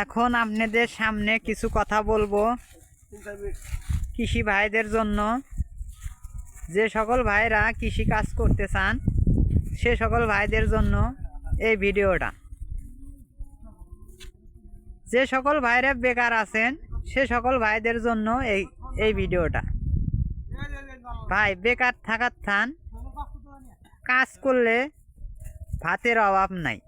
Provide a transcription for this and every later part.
এখন আপনাদের সামনে কিছু কথা বলবো কৃষি ভাইদের জন্য। যে সকল ভাইরা কৃষি কাজ করতে চান সে সকল ভাইদের জন্য এই ভিডিওটা। যে সকল ভাইরা বেকার আছেন সে সকল ভাইদের জন্য এই ভিডিওটা। ভাই বেকার থাকার থান, কাজ করলে ভাতের অভাব নাই।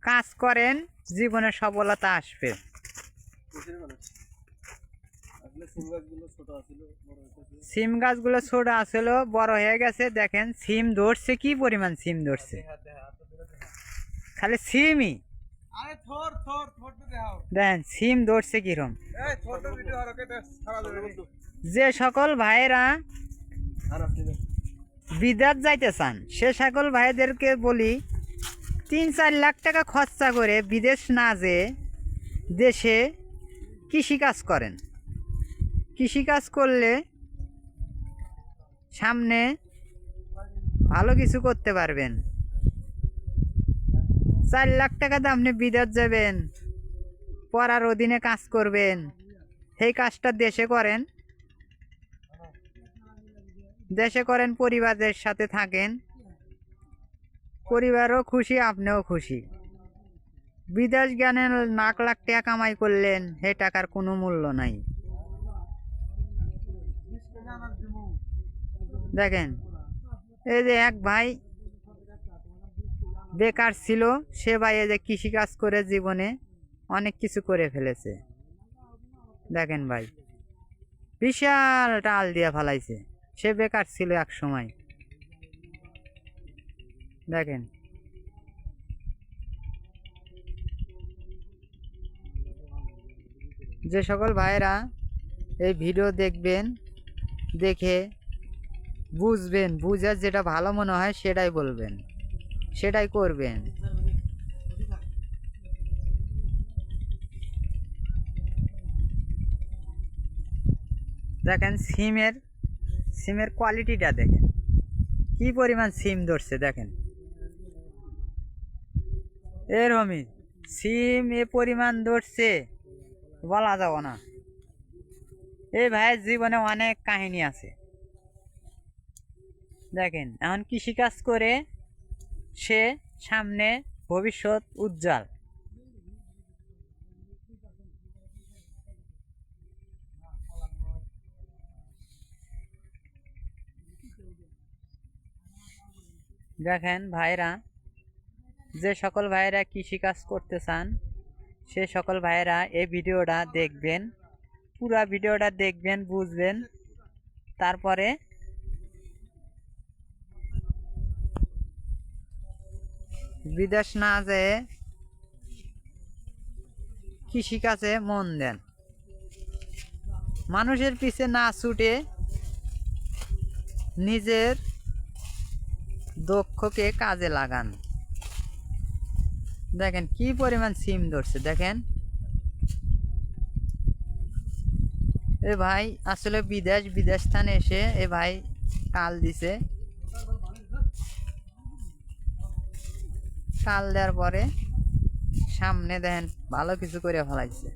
কাজ করেন, জীবনে সফলতা আসবে। সিম গাছগুলো ছোট আসলে বড় হয়ে গেছে। দেখেন সিম ধরছে, কি পরিমাণ সিম ধরছে, খালি সিমই। দেখেন সিম ধরছে কিরম। যে সকল ভাইয়েরা বিদেশ যাইতে চান সে সকল ভাইদেরকে বলি 3-4 লাখ টাকা খরচা করে বিদেশ না যেয়ে দেশে কৃষিকাজ করেন। কৃষিকাজ করলে সামনে ভালো কিছু করতে পারবেন। 4 লাখ টাকা দিয়ে আপনি বিদেশ যাবেন, পড়ার অধীনে কাজ করবেন। সেই কাজটা দেশে করেন, পরিবারের সাথে থাকেন, পরিবারও খুশি, আপনিও খুশি। বিদেশ জ্ঞানে লাখ লাখ টাকা কামাই করলেন, সে টাকার কোনো মূল্য নাই। দেখেন এই যে এক ভাই বেকার ছিল, সে ভাই এই যে কৃষিকাজ করে জীবনে অনেক কিছু করে ফেলেছে। দেখেন ভাই বিশাল টাল দিয়ে ফেলাইছে। সে বেকার ছিল এক সময়। দেখেন যে সকল ভাইরা এই ভিডিও দেখবেন, দেখে বুঝবেন, বুঝে যেটা ভালো মনে হয় সেটাই বলবেন, সেটাই করবেন। দেখেন সিমের কোয়ালিটিটা দেখেন, কি পরিমাণ সিম ধরছে। দেখেন এরকমই সিম এ পরিমাণ ধরছে, বলা যাব না। এই ভাইয়ের জীবনে অনেক কাহিনী আছে। দেখেন এখন কৃষিকাজ করে সে সামনে ভবিষ্যৎ উজ্জ্বল। দেখেন ভাইরা, যে সকল ভাইরা কৃষিকাজ করতে চান সে সকল ভাইরা এই ভিডিওটা দেখবেন, পুরো ভিডিওটা দেখবেন, বুঝবেন, তারপরে বিদেশ না যেয়ে কৃষিকাজে মন দেন। মানুষের পিছে না ছুটে নিজের দক্ষকে কাজে লাগান। দেখেন কি পরিমাণ সিম ধরছে। দেখেন এ ভাই আসলে বিদেশ স্থানে এসে এ ভাই কাল দিছে। কাল দেওয়ার পরে সামনে দেখেন ভালো কিছু করে ফেলাইছে।